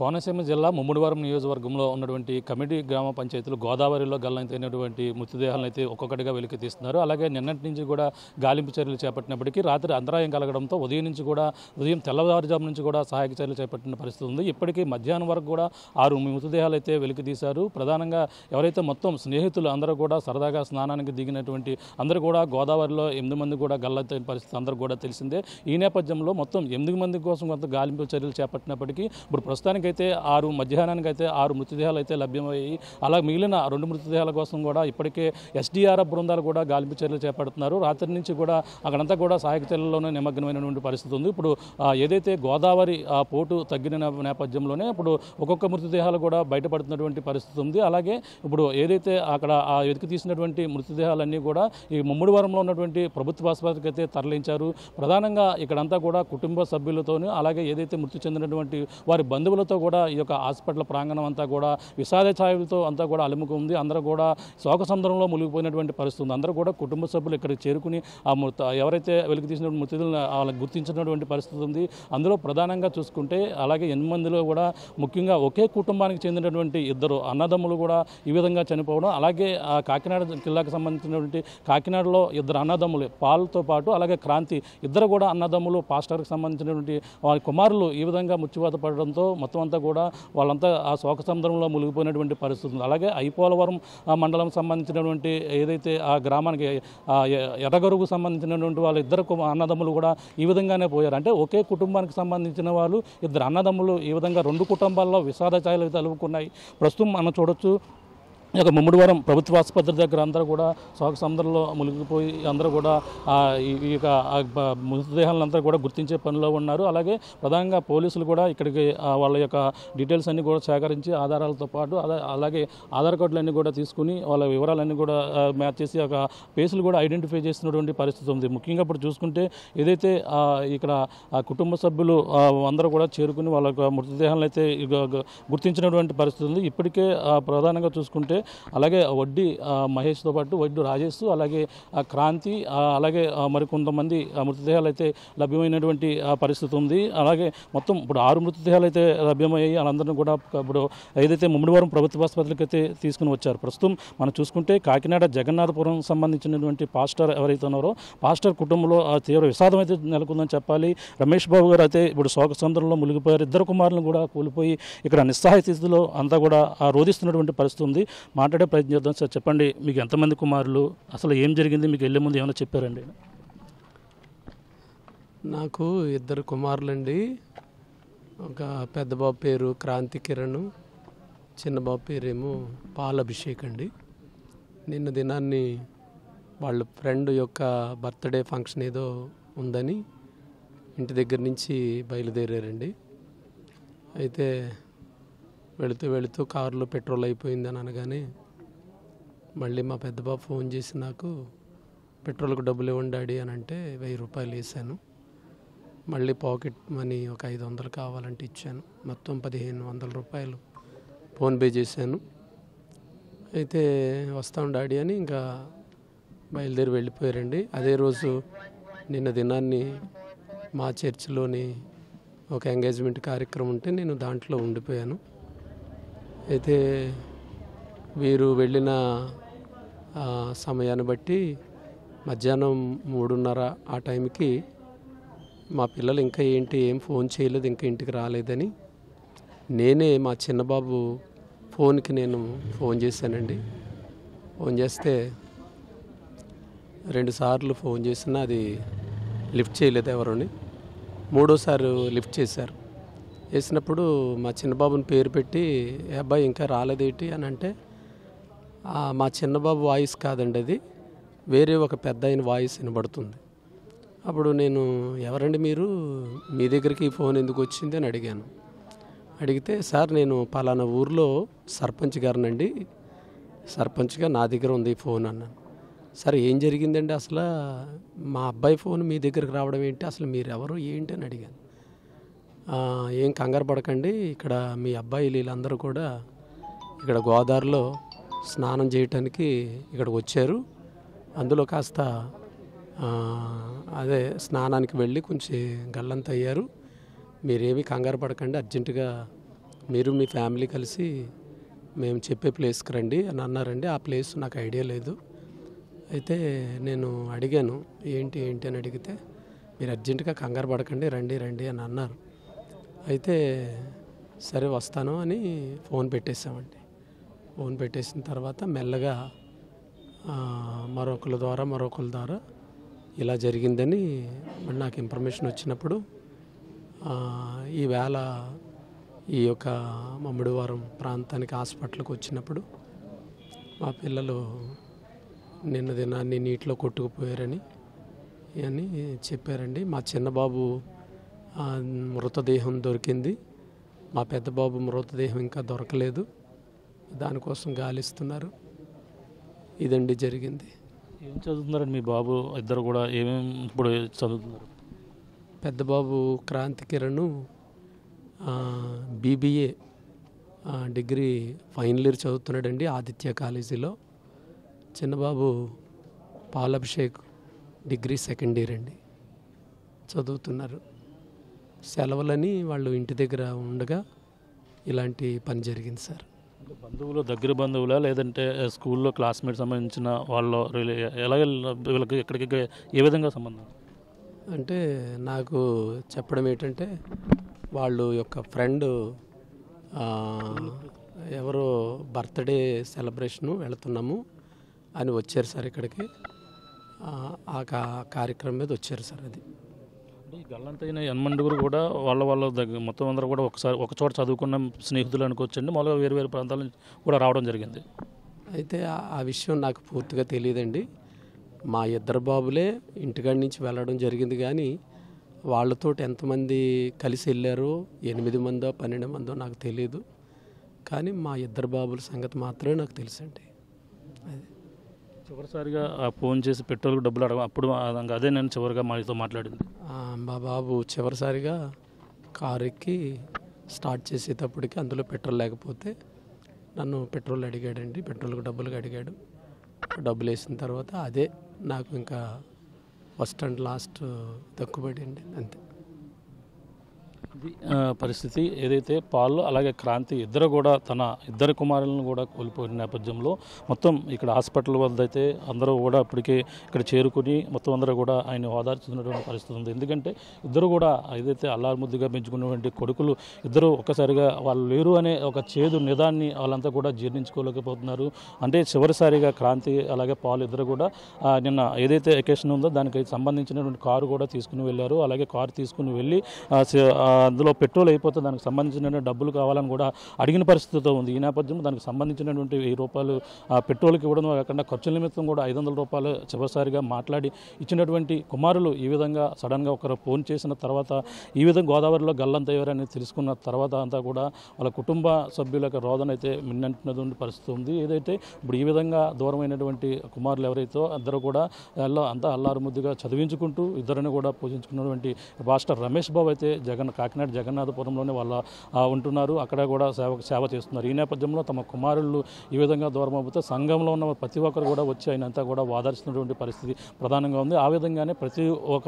కోనసీమ జిల్లా ముమ్మడివరం నియోజకవర్గంలో ఉన్నటువంటి కమిటీ గ్రామ పంచాయతీలు గోదావరిలో గల్లంతైనటువంటి మృతదేహాలను అయితే ఒక్కొక్కటిగా వెలికి తీస్తున్నారు. అలాగే నిన్నటి నుంచి కూడా గాలింపు చర్యలు చేపట్టినప్పటికీ రాత్రి అంతరాయం కలగడంతో ఉదయం తెల్లవారుజాము నుంచి కూడా సహాయక చర్యలు చేపట్టిన పరిస్థితి ఉంది. ఇప్పటికీ మధ్యాహ్నం వరకు కూడా 6 మృతదేహాలు అయితే వెలికి తీశారు. ప్రధానంగా ఎవరైతే మొత్తం స్నేహితులు అందరూ కూడా సరదాగా స్నానానికి దిగినటువంటి అందరూ కూడా గోదావరిలో 8 మంది కూడా గల్లంతైన పరిస్థితి అందరూ కూడా తెలిసిందే. ఈ నేపథ్యంలో మొత్తం 8 మంది కోసం కొంత గాలింపు చర్యలు చేపట్టినప్పటికీ ఇప్పుడు ప్రస్తుతానికైతే మధ్యాహ్నానికి అయితే 6 మృతదేహాలు అయితే లభ్యమయ్యాయి. అలా మిగిలిన 2 మృతదేహాల కోసం కూడా ఇప్పటికే ఎస్డీఆర్ఎఫ్ బృందాలు కూడా గాలింపు చర్యలు చేపడుతున్నారు. రాత్రి నుంచి కూడా అక్కడంతా కూడా సహాయక చర్యల్లోనే నిమగ్నమైనటువంటి పరిస్థితి ఉంది. ఇప్పుడు ఏదైతే గోదావరి పోటు తగ్గిన నేపథ్యంలోనే ఇప్పుడు ఒక్కొక్క మృతదేహాలు కూడా బయటపడుతున్నటువంటి పరిస్థితి ఉంది. అలాగే ఇప్పుడు ఏదైతే అక్కడ వెతికి తీసినటువంటి మృతదేహాలన్నీ కూడా ఈ ముమ్మడివరంలో ఉన్నటువంటి ప్రభుత్వ ఆసుపత్రికి అయితే తరలించారు. ప్రధానంగా ఇక్కడంతా కూడా కుటుంబ సభ్యులతోనూ అలాగే ఏదైతే మృతి చెందినటువంటి వారి బంధువులతో కూడా ఈ యొక్క హాస్పిటల్ ప్రాంగణం అంతా కూడా విషాద ఛాయలతో అంతా కూడా అలుముకుంది. అందరూ కూడా శోక సముద్రంలో మునిగిపోయినటువంటి పరిస్థితి ఉంది. అందరూ కూడా కుటుంబ సభ్యులు ఇక్కడికి చేరుకుని ఎవరైతే వెలికి తీసిన మృతులను వాళ్ళకి గుర్తించినటువంటి పరిస్థితి ఉంది. అందులో ప్రధానంగా చూసుకుంటే అలాగే 8 మందిలో కూడా ముఖ్యంగా ఒకే కుటుంబానికి చెందినటువంటి 2 అన్నదమ్ములు కూడా ఈ విధంగా చనిపోవడం, అలాగే కాకినాడ జిల్లాకు సంబంధించినటువంటి కాకినాడలో 2 అన్నదమ్ములు పాల్తో పాటు అలాగే క్రాంతి ఇద్దరు కూడా అన్నదమ్ములు పాస్టర్కి సంబంధించినటువంటి వారి కుమారులు ఈ విధంగా మృత్యువాత పడడంతో మొత్తం అంతా కూడా వాళ్ళంతా ఆ శోక సముద్రంలో మునిగిపోయినటువంటి పరిస్థితి ఉంది. అలాగే ఐపోలవరం మండలం సంబంధించినటువంటి ఏదైతే ఆ గ్రామానికి ఎర్రగరుకు సంబంధించినటువంటి వాళ్ళ 2 అన్నదమ్ములు కూడా ఈ విధంగానే పోయారు. అంటే ఒకే కుటుంబానికి సంబంధించిన వాళ్ళు 2 అన్నదమ్ములు ఈ విధంగా 2 కుటుంబాల్లో విషాద ఛాయలు తలుపుకున్నాయి. ప్రస్తుతం మనం చూడొచ్చు ఈ యొక్క ముమ్మడివరం ప్రభుత్వ ఆసుపత్రి దగ్గర అందరూ కూడా శోక సముద్రంలో మునిగిపోయి అందరూ కూడా ఈ యొక్క మృతదేహాలంతా కూడా గుర్తించే పనిలో ఉన్నారు. అలాగే ప్రధానంగా పోలీసులు కూడా ఇక్కడికి వాళ్ళ యొక్క డీటెయిల్స్ అన్నీ కూడా సేకరించి ఆధారాలతో పాటు అలాగే ఆధార్ కార్డులన్నీ కూడా తీసుకుని వాళ్ళ వివరాలన్నీ కూడా మ్యాచ్ చేసి ఒక పేసులు కూడా ఐడెంటిఫై చేస్తున్నటువంటి పరిస్థితి ఉంది. ముఖ్యంగా ఇప్పుడు చూసుకుంటే ఏదైతే ఇక్కడ కుటుంబ సభ్యులు అందరూ కూడా చేరుకుని వాళ్ళ యొక్క మృతదేహాలను అయితే గుర్తించినటువంటి పరిస్థితి ఉంది. ఇప్పటికే ప్రధానంగా చూసుకుంటే అలాగే వడ్డీ మహేష్తో పాటు వడ్డీ రాజేష్ అలాగే క్రాంతి అలాగే మరికొంతమంది మృతదేహాలు అయితే లభ్యమైనటువంటి పరిస్థితి ఉంది. అలాగే మొత్తం ఇప్పుడు 6 మృతదేహాలు అయితే లభ్యమయ్యాయి. వాళ్ళందరినీ కూడా ఇప్పుడు ఏదైతే ముమ్మడివరం ప్రభుత్వ ఆసుపత్రికి అయితే తీసుకుని వచ్చారు. ప్రస్తుతం మనం చూసుకుంటే కాకినాడ జగన్నాథపురం సంబంధించినటువంటి పాస్టర్ ఎవరైతే ఉన్నారో పాస్టర్ కుటుంబంలో తీవ్ర విషాదం అయితే నెలకొందని చెప్పాలి. రమేష్ బాబు గారు అయితే ఇప్పుడు శోక సముద్రంలో మునిగిపోయారు. 2 కుమారులను కూడా కోల్పోయి ఇక్కడ నిస్సహాయ స్థితిలో అంతా కూడా రోధిస్తున్నటువంటి పరిస్థితి ఉంది. మాట్లాడే ప్రయత్నం చేద్దాం. సార్ చెప్పండి, మీకు ఎంతమంది కుమారులు, అసలు ఏం జరిగింది, మీకు వెళ్ళే ముందు ఏమైనా చెప్పారండి? నాకు 2 కుమారులండి. ఒక పెద్ద బాబు పేరు క్రాంతి కిరణ్, చిన్న బాబు పేరేమో పాల్ అభిషేక్ అండి. నిన్న దినాన్ని వాళ్ళ ఫ్రెండ్ యొక్క బర్త్డే ఫంక్షన్ ఏదో ఉందని ఇంటి దగ్గర నుంచి బయలుదేరారండి. అయితే వెళుతూ కారులో పెట్రోల్ అయిపోయిందని అనగానే మళ్ళీ మా పెద్ద బాబు ఫోన్ చేసి నాకు పెట్రోల్కి డబ్బులు ఇవ్వండి డాడీ అని అంటే 1000 రూపాయలు వేసాను. మళ్ళీ పాకెట్ మనీ ఒక 500 కావాలంటే ఇచ్చాను. మొత్తం 1500 రూపాయలు ఫోన్పే చేశాను. అయితే వస్తాం డాడీ అని ఇంకా బయలుదేరి వెళ్ళిపోయారండి. అదే రోజు నిన్న దినాన్ని మా చర్చిలోని ఒక ఎంగేజ్మెంట్ కార్యక్రమం ఉంటే నేను దాంట్లో ఉండిపోయాను. అయితే వీరు వెళ్ళిన సమయాన్ని బట్టి మధ్యాహ్నం 3:30 ఆ టైంకి మా పిల్లలు ఇంకా ఏం ఫోన్ చేయలేదు, ఇంకా ఇంటికి రాలేదని నేనే మా చిన్నబాబు ఫోన్కి నేను ఫోన్ చేశానండి. ఫోన్ చేస్తే 2 సార్లు ఫోన్ చేసినా అది లిఫ్ట్ చేయలేదు ఎవరుని. 3వసారి లిఫ్ట్ చేశారు. వేసినప్పుడు మా చిన్నబాబుని పేరు పెట్టి ఏ అబ్బాయి ఇంకా రాలేదేంటి అని అంటే మా చిన్నబాబు వాయిస్ కాదండి, అది వేరే ఒక పెద్ద ఆయన వాయిస్ వినబడుతుంది. అప్పుడు నేను ఎవరండి మీరు, మీ దగ్గరికి ఈ ఫోన్ ఎందుకు వచ్చింది అని అడిగాను. అడిగితే సార్ నేను పలానా ఊర్లో సర్పంచ్ గారినండి, సర్పంచ్గా నా దగ్గర ఉంది ఈ ఫోన్ అన్నాను. సరే ఏం జరిగిందండి అసలు, మా అబ్బాయి ఫోన్ మీ దగ్గరికి రావడం ఏంటి, అసలు మీరు ఎవరు ఏంటి అని అడిగాను. ఏం కంగారు పడకండి, ఇక్కడ మీ అబ్బాయి వీళ్ళందరూ కూడా ఇక్కడ గోదావరిలో స్నానం చేయటానికి ఇక్కడికి వచ్చారు. అందులో కాస్త అదే స్నానానికి వెళ్ళి కొంచెం గల్లంత అయ్యారు. మీరేమీ కంగారు పడకండి, అర్జెంటుగా మీరు మీ ఫ్యామిలీ కలిసి మేము చెప్పే ప్లేస్కి రండి అని అన్నారండి. ఆ ప్లేస్ నాకు ఐడియా లేదు. అయితే నేను అడిగాను, ఏంటి ఏంటి అని అడిగితే, మీరు అర్జెంటుగా కంగారు పడకండి, రండి రండి అని అన్నారు. అయితే సరే వస్తాను అని ఫోన్ పెట్టేసామండి. ఫోన్ పెట్టేసిన తర్వాత మెల్లగా మరొకరి ద్వారా ఇలా జరిగిందని మరి నాకు ఇన్ఫర్మేషన్ వచ్చినప్పుడు ఈవేళ ఈ యొక్క మమ్మిడివారం ప్రాంతానికి హాస్పిటల్కి వచ్చినప్పుడు మా పిల్లలు నిన్న దినాన్ని నీటిలో కొట్టుకుపోయారని చెప్పారండి. మా చిన్నబాబు మృతదేహం దొరికింది, మా పెద్ద బాబు మృతదేహం ఇంకా దొరకలేదు, దానికోసం గాలిస్తున్నారు. ఇదండి జరిగింది. ఏం చదువుతున్నారండి మీ బాబు ఇద్దరు కూడా? ఏమేమి ఇప్పుడు చదువుతున్నారు? పెద్ద బాబు Kranthi Kiran BBA degree final year చదువుతున్నాడండి ఆదిత్య కాలేజీలో. చిన్నబాబు పాలభిషేక్ డిగ్రీ సెకండ్ ఇయర్ అండి చదువుతున్నారు. సెలవులని వాళ్ళు ఇంటి దగ్గర ఉండగా ఇలాంటి పని జరిగింది సార్. బంధువులు, దగ్గర బంధువులా లేదంటే స్కూల్లో క్లాస్మేట్ సంబంధించిన వాళ్ళు ఎలాగ వీళ్ళకి ఎక్కడికి ఏ విధంగా సంబంధం? అంటే నాకు చెప్పడం ఏంటంటే వాళ్ళు యొక్క ఫ్రెండ్ ఎవరో బర్త్డే సెలబ్రేషను వెళుతున్నాము అని వచ్చారు సార్ ఇక్కడికి. ఆ కార్యక్రమం మీద వచ్చారు సార్. అది ఈ గల్లంతైన ఎన్మండుగురు కూడా వాళ్ళ దగ్గర మొత్తం అందరూ కూడా ఒక చోట చదువుకున్న స్నేహితులు అనుకోవచ్చండి. మామూలుగా వేరు వేరు ప్రాంతాల నుంచి కూడా రావడం జరిగింది. అయితే ఆ విషయం నాకు పూర్తిగా తెలియదండి. మా ఇద్దరు బాబులే ఇంటికాడి నుంచి వెళ్ళడం జరిగింది, కానీ వాళ్ళతో ఎంతమంది కలిసి వెళ్ళారో 8 మందో 12 మందో నాకు తెలియదు. కానీ మా ఇద్దరు బాబుల సంగతి మాత్రమే నాకు తెలుసండి. అది చివరిసారిగా ఫోన్ చేసి పెట్రోల్ డబ్బులు అడగ అప్పుడు అదే నేను చివరిగా మాతో మాట్లాడింది. మా బాబు చివరిసారిగా కారు ఎక్కి స్టార్ట్ చేసేటప్పటికి అందులో పెట్రోల్ లేకపోతే నన్ను పెట్రోల్ అడిగాడండి. పెట్రోల్కి డబ్బులుగా అడిగాడు. డబ్బులు వేసిన తర్వాత అదే నాకు ఇంకా ఫస్ట్ అండ్ లాస్ట్ తక్కువపడింది అంతే. ఇది పరిస్థితి. ఏదైతే పాల్ అలాగే క్రాంతి ఇద్దరు కూడా తన ఇద్దరు కుమారులను కూడా కోల్పోయిన నేపథ్యంలో మొత్తం ఇక్కడ హాస్పిటల్ వద్ద అయితే అందరూ కూడా ఇప్పటికే ఇక్కడ చేరుకుని మొత్తం అందరూ కూడా ఆయన ఓదార్చుతున్నటువంటి పరిస్థితి ఉంది. ఎందుకంటే ఇద్దరు కూడా ఏదైతే అల్లారుముద్దుగా పెంచుకున్నటువంటి కొడుకులు ఇద్దరు ఒక్కసారిగా వాళ్ళు లేరు అనే ఒక చేదు నిదాన్ని వాళ్ళంతా కూడా జీర్ణించుకోలేకపోతున్నారు. అంటే చివరిసారిగా క్రాంతి అలాగే పాల్ ఇద్దరు కూడా నిన్న ఏదైతే ఎకేషన్ ఉందో దానికి సంబంధించినటువంటి కారు కూడా తీసుకుని వెళ్ళారు. అలాగే కారు తీసుకుని వెళ్ళి అందులో పెట్రోల్ అయిపోతే దానికి సంబంధించిన డబ్బులు కావాలని కూడా అడిగిన పరిస్థితితో ఉంది. ఈ నేపథ్యంలో దానికి సంబంధించినటువంటి ₹1000 పెట్రోల్కి ఇవ్వడం కాకుండా ఖర్చుల నిమిత్తం కూడా ₹500 చివరిసారిగా మాట్లాడి ఇచ్చినటువంటి కుమారులు ఈ విధంగా సడన్గా ఒకరు ఫోన్ చేసిన తర్వాత ఈ విధంగా గోదావరిలో గల్లంతయ్యారని తెలుసుకున్న తర్వాత అంతా కూడా వాళ్ళ కుటుంబ సభ్యుల యొక్క రోదన అయితే మిన్నంటున్నటువంటి పరిస్థితి ఉంది. ఏదైతే ఇప్పుడు ఈ విధంగా దూరమైనటువంటి కుమారులు ఎవరైతే అందరూ కూడా అంతా అల్లారుముద్దుగా చదివించుకుంటూ ఇద్దరిని కూడా పూజించుకున్నటువంటి మాస్టర్ రమేష్ బాబు అయితే కాకినాడ జగన్నాథపురంలోనే వాళ్ళు ఉంటున్నారు. అక్కడ కూడా సేవ చేస్తున్నారు. ఈ నేపథ్యంలో తమ కుమారులు ఈ విధంగా దూరం అవుతే సంఘంలో ఉన్న ప్రతి ఒక్కరు కూడా వచ్చి ఆయనంతా కూడా ఓదార్చుతున్నటువంటి పరిస్థితి ప్రధానంగా ఉంది. ఆ విధంగానే ప్రతి ఒక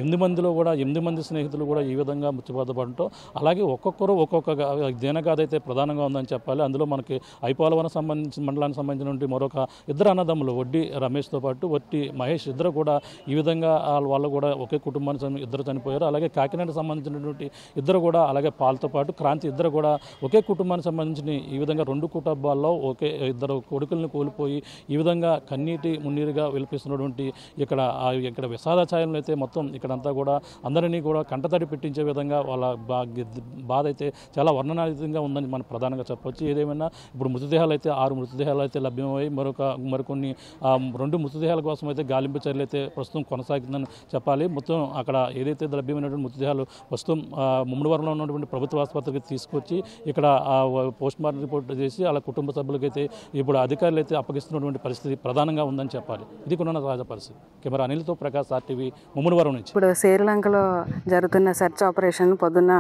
8 మందిలో కూడా 8 మంది స్నేహితులు కూడా ఈ విధంగా మృత్యుబాధపడటం, అలాగే ఒక్కొక్కరు ఒక్కొక్క దీనగాథ అయితే ప్రధానంగా ఉందని చెప్పాలి. అందులో మనకి ఐపోలవరం మండలానికి సంబంధించినటువంటి మరొక ఇద్దరు అన్నదమ్ములు వడ్డీ రమేష్తో పాటు వడ్డీ మహేష్ ఇద్దరు కూడా ఈ విధంగా వాళ్ళు కూడా ఒకే కుటుంబానికి ఇద్దరు చనిపోయారు. అలాగే కాకినాడ సంబంధించినటువంటి ఇద్దరు కూడా అలాగే పాల్తో పాటు క్రాంతి ఇద్దరు కూడా ఒకే కుటుంబానికి సంబంధించిన ఈ విధంగా 2 కుటుంబాల్లో ఒకే ఇద్దరు కొడుకుల్ని కోల్పోయి ఈ విధంగా కన్నీటి మున్నీరుగా విలిపిస్తున్నటువంటి ఇక్కడ విషాద ఛాయలను అయితే మొత్తం ఇక్కడంతా కూడా అందరినీ కూడా కంటతడి పెట్టించే విధంగా వాళ్ళ బాధ అయితే చాలా వర్ణనాతీతంగా ఉందని మనం ప్రధానంగా చెప్పవచ్చు. ఏదేమైనా ఇప్పుడు మృతదేహాలు అయితే 6 మృతదేహాలు అయితే లభ్యమయ్యాయి. మరికొన్ని 2 మృతదేహాల కోసం అయితే గాలింపు చర్యలు అయితే ప్రస్తుతం కొనసాగుతుందని చెప్పాలి. మొత్తం అక్కడ ఏదైతే లభ్యమైనటువంటి మృతదేహాలు ప్రస్తుతం ముమ్మడివరంలో ఉన్నటువంటి ప్రభుత్వ ఆసుపత్రికి తీసుకొచ్చి ఇక్కడ పోస్ట్ మార్టం రిపోర్ట్ చేసి అలా కుటుంబ సభ్యులకైతే ఇప్పుడు అధికారులు అయితే అప్పగిస్తున్నటువంటి పరిస్థితి ప్రధానంగా ఉందని చెప్పాలి. ఇది కూడా తాజా పరిస్థితి. కెమెరా అనిల్తో ప్రకాష్, RTV, ముమ్మడివరం నుంచి. ఇప్పుడు శ్రీలంకలో జరుగుతున్న సెర్చ్ ఆపరేషన్ పొద్దున్న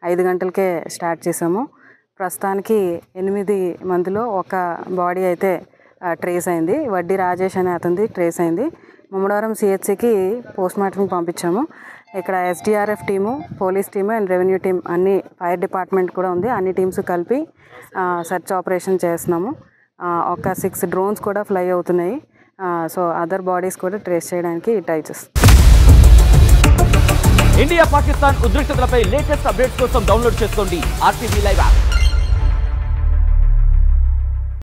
5 గంటలకే స్టార్ట్ చేసాము. ప్రస్తుతానికి 8 మందిలో ఒక బాడీ అయితే ట్రేస్ అయింది. వడ్డీ రాజేష్ అనే అతనిది ట్రేస్ అయింది. ముమ్మడివరం CHCకి పోస్ట్ మార్టంకి పంపించాము. ఇక్కడ SDRF team, police team and revenue team, అన్ని ఫైర్ డిపార్ట్మెంట్ కూడా ఉంది. అన్ని టీమ్స్ కలిపి సెర్చ్ ఆపరేషన్ చేస్తున్నాము. ఒక 6 డ్రోన్స్ కూడా ఫ్లై అవుతున్నాయి. సో అదర్ బాడీస్ కూడా ట్రేస్ చేయడానికి ట్రై చేస్తాం. ఇండియా పాకిస్తాన్ ఉద్రిక్తతలపై లేటెస్ట్ అప్డేట్స్ కోసం డౌన్లోడ్ చేసుకోండి RTV లైవ్ యాప్.